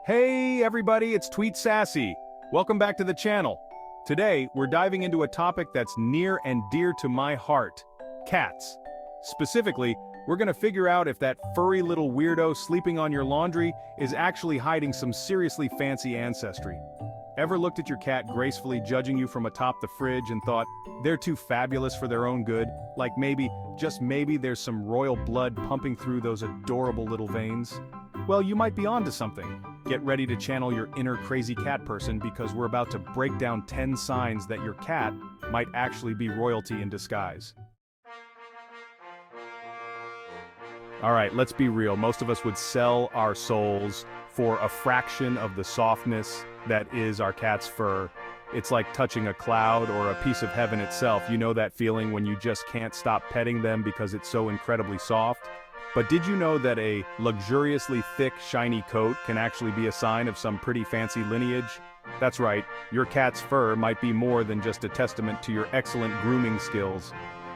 Hey everybody, it's Tweet Sassy. Welcome back to the channel. Today, we're diving into a topic that's near and dear to my heart: cats. Specifically, we're gonna figure out if that furry little weirdo sleeping on your laundry is actually hiding some seriously fancy ancestry. Ever looked at your cat gracefully judging you from atop the fridge and thought, they're too fabulous for their own good? Like maybe, just maybe, there's some royal blood pumping through those adorable little veins? Well, you might be onto something. Get ready to channel your inner crazy cat person, because we're about to break down 10 signs that your cat might actually be royalty in disguise. Alright, let's be real. Most of us would sell our souls for a fraction of the softness that is our cat's fur. It's like touching a cloud or a piece of heaven itself. You know that feeling when you just can't stop petting them because it's so incredibly soft? But did you know that a luxuriously thick, shiny coat can actually be a sign of some pretty fancy lineage? That's right, your cat's fur might be more than just a testament to your excellent grooming skills.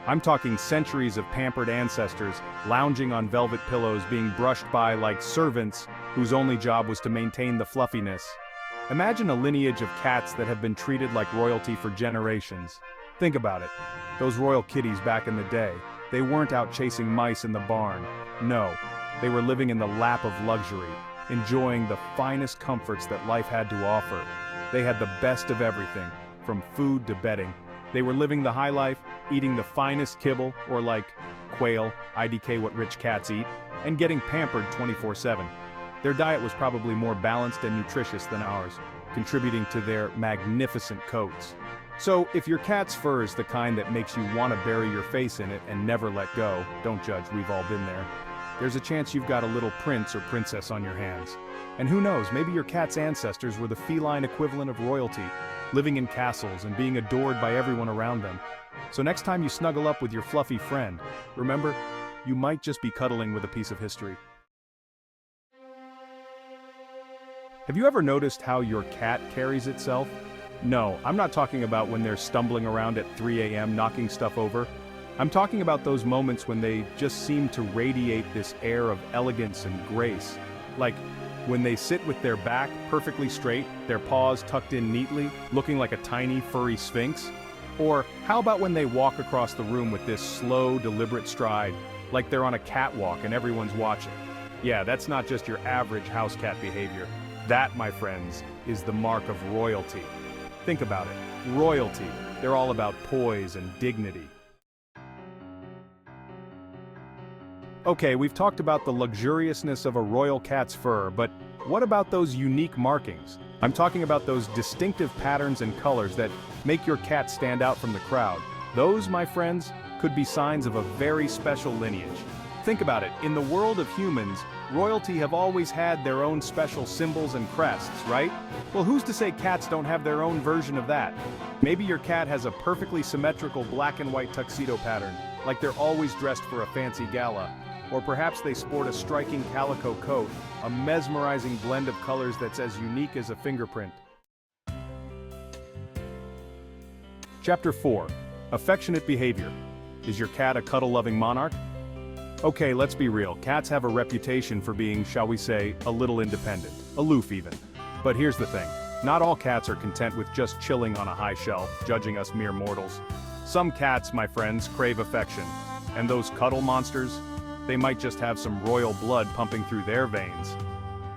I'm talking centuries of pampered ancestors, lounging on velvet pillows, being brushed by like servants whose only job was to maintain the fluffiness. Imagine a lineage of cats that have been treated like royalty for generations. Think about it. Those royal kitties back in the day, they weren't out chasing mice in the barn. No, they were living in the lap of luxury, enjoying the finest comforts that life had to offer. They had the best of everything, from food to bedding. They were living the high life, eating the finest kibble, or like quail, IDK what rich cats eat, and getting pampered 24/7. Their diet was probably more balanced and nutritious than ours, contributing to their magnificent coats. So, if your cat's fur is the kind that makes you want to bury your face in it and never let go, don't judge, we've all been there. There's a chance you've got a little prince or princess on your hands. And who knows, maybe your cat's ancestors were the feline equivalent of royalty, living in castles and being adored by everyone around them. So next time you snuggle up with your fluffy friend, remember, you might just be cuddling with a piece of history. Have you ever noticed how your cat carries itself? No, I'm not talking about when they're stumbling around at 3 a.m. knocking stuff over. I'm talking about those moments when they just seem to radiate this air of elegance and grace. Like when they sit with their back perfectly straight, their paws tucked in neatly, looking like a tiny furry sphinx. Or how about when they walk across the room with this slow, deliberate stride, like they're on a catwalk and everyone's watching? Yeah, that's not just your average house cat behavior. That, my friends, is the mark of royalty. Think about it. Royalty. They're all about poise and dignity. Okay, we've talked about the luxuriousness of a royal cat's fur, but what about those unique markings? I'm talking about those distinctive patterns and colors that make your cat stand out from the crowd. Those, my friends, could be signs of a very special lineage. Think about it. In the world of humans, royalty have always had their own special symbols and crests, right? Well, who's to say cats don't have their own version of that? Maybe your cat has a perfectly symmetrical black and white tuxedo pattern, like they're always dressed for a fancy gala. Or perhaps they sport a striking calico coat, a mesmerizing blend of colors that's as unique as a fingerprint. Chapter 4. Affectionate behavior. Is your cat a cuddle-loving monarch? Okay, let's be real. Cats have a reputation for being, shall we say, a little independent, aloof even. But here's the thing. Not all cats are content with just chilling on a high shelf, judging us mere mortals. Some cats, my friends, crave affection. And those cuddle monsters? They might just have some royal blood pumping through their veins.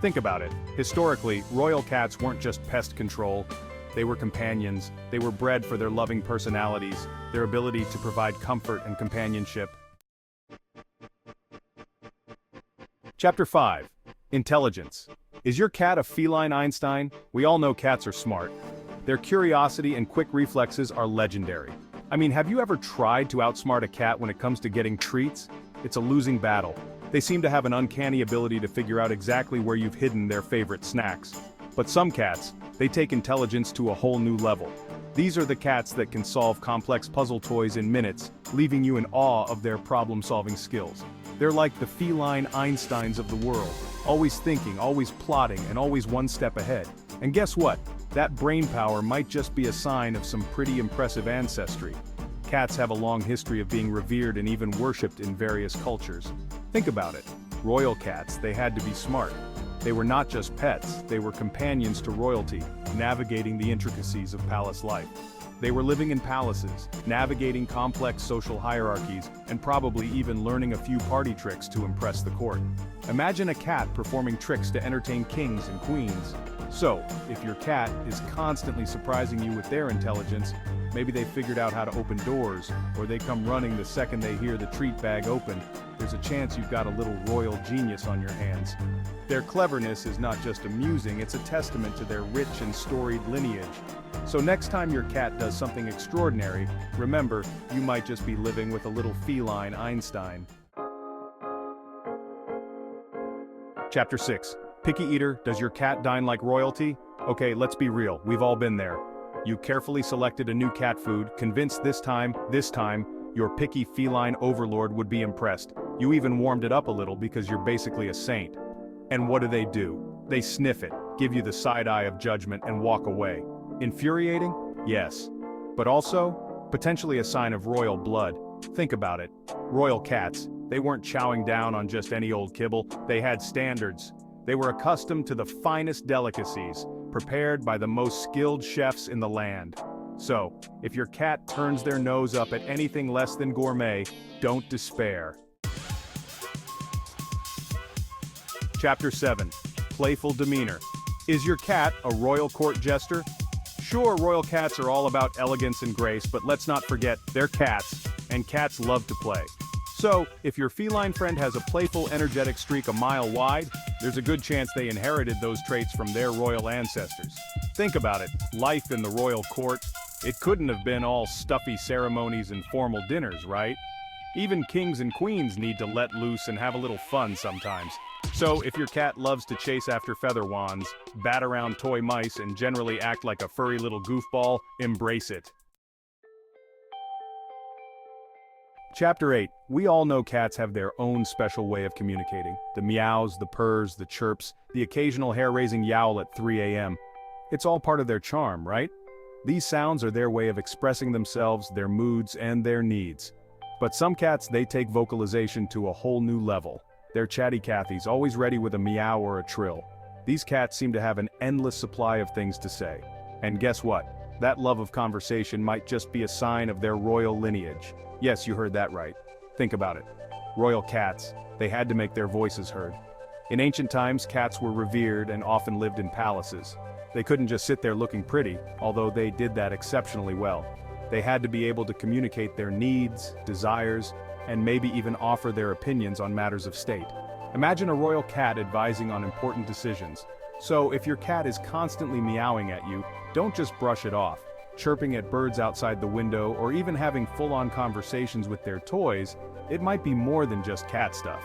Think about it. Historically, royal cats weren't just pest control. They were companions. They were bred for their loving personalities, their ability to provide comfort and companionship. Chapter 5. Intelligence. Is your cat a feline Einstein? We all know cats are smart. Their curiosity and quick reflexes are legendary. I mean, have you ever tried to outsmart a cat when it comes to getting treats? It's a losing battle. They seem to have an uncanny ability to figure out exactly where you've hidden their favorite snacks. But some cats, they take intelligence to a whole new level. These are the cats that can solve complex puzzle toys in minutes, leaving you in awe of their problem-solving skills. They're like the feline Einsteins of the world, always thinking, always plotting, and always one step ahead. And guess what? That brain power might just be a sign of some pretty impressive ancestry. Cats have a long history of being revered and even worshipped in various cultures. Think about it. Royal cats, they had to be smart. They were not just pets, they were companions to royalty, navigating the intricacies of palace life. They were living in palaces, navigating complex social hierarchies, and probably even learning a few party tricks to impress the court. Imagine a cat performing tricks to entertain kings and queens. So, if your cat is constantly surprising you with their intelligence, maybe they figured out how to open doors, or they come running the second they hear the treat bag open, there's a chance you've got a little royal genius on your hands. Their cleverness is not just amusing, it's a testament to their rich and storied lineage. So next time your cat does something extraordinary, remember, you might just be living with a little feline Einstein. Chapter 6. Picky Eater, does your cat dine like royalty? Okay, let's be real, we've all been there. You carefully selected a new cat food, convinced this time, your picky feline overlord would be impressed. You even warmed it up a little because you're basically a saint. And what do? They sniff it, give you the side eye of judgment and walk away. Infuriating? Yes. But also, potentially a sign of royal blood. Think about it. Royal cats, they weren't chowing down on just any old kibble, they had standards. They were accustomed to the finest delicacies, prepared by the most skilled chefs in the land. So, if your cat turns their nose up at anything less than gourmet, don't despair. Chapter 7. Playful Demeanor. Is your cat a royal court jester? Sure, royal cats are all about elegance and grace, but let's not forget, they're cats, and cats love to play. So, if your feline friend has a playful, energetic streak a mile wide, there's a good chance they inherited those traits from their royal ancestors. Think about it, life in the royal court, it couldn't have been all stuffy ceremonies and formal dinners, right? Even kings and queens need to let loose and have a little fun sometimes. So, if your cat loves to chase after feather wands, bat around toy mice, and generally act like a furry little goofball, embrace it. Chapter 8. We all know cats have their own special way of communicating. The meows, the purrs, the chirps, the occasional hair-raising yowl at 3 a.m. It's all part of their charm, right? These sounds are their way of expressing themselves, their moods, and their needs. But some cats, they take vocalization to a whole new level. They're chatty Cathy's, always ready with a meow or a trill. These cats seem to have an endless supply of things to say. And guess what? That love of conversation might just be a sign of their royal lineage. Yes, you heard that right. Think about it. Royal cats, they had to make their voices heard. In ancient times, cats were revered and often lived in palaces. They couldn't just sit there looking pretty, although they did that exceptionally well. They had to be able to communicate their needs, desires, and maybe even offer their opinions on matters of state. Imagine a royal cat advising on important decisions. So, if your cat is constantly meowing at you, don't just brush it off. Chirping at birds outside the window, or even having full-on conversations with their toys, it might be more than just cat stuff.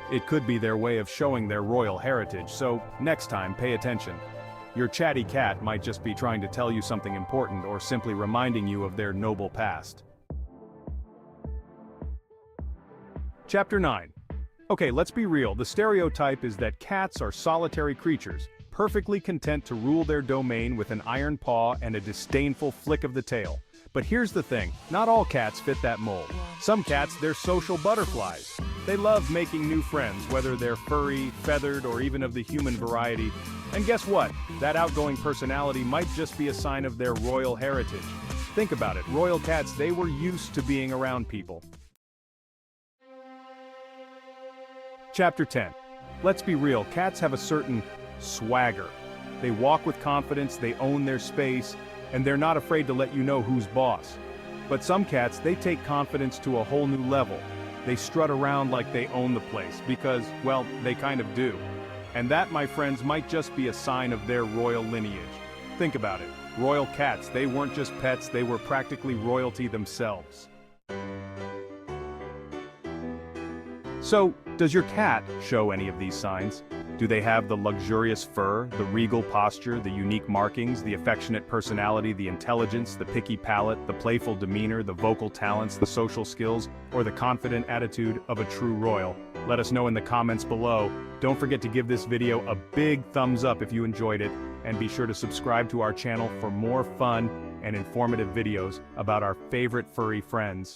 It could be their way of showing their royal heritage, so next time, pay attention. Your chatty cat might just be trying to tell you something important or simply reminding you of their noble past. Chapter 9. Okay, let's be real, the stereotype is that cats are solitary creatures, perfectly content to rule their domain with an iron paw and a disdainful flick of the tail. But here's the thing, not all cats fit that mold. Some cats, they're social butterflies. They love making new friends, whether they're furry, feathered, or even of the human variety. And guess what? That outgoing personality might just be a sign of their royal heritage. Think about it, royal cats, they were used to being around people. Chapter 10. Let's be real, cats have a certain swagger. They walk with confidence, they own their space, and they're not afraid to let you know who's boss. But some cats, they take confidence to a whole new level. They strut around like they own the place, because, well, they kind of do. And that, my friends, might just be a sign of their royal lineage. Think about it. Royal cats, they weren't just pets, they were practically royalty themselves. So, does your cat show any of these signs? Do they have the luxurious fur, the regal posture, the unique markings, the affectionate personality, the intelligence, the picky palate, the playful demeanor, the vocal talents, the social skills, or the confident attitude of a true royal? Let us know in the comments below. Don't forget to give this video a big thumbs up if you enjoyed it, and be sure to subscribe to our channel for more fun and informative videos about our favorite furry friends.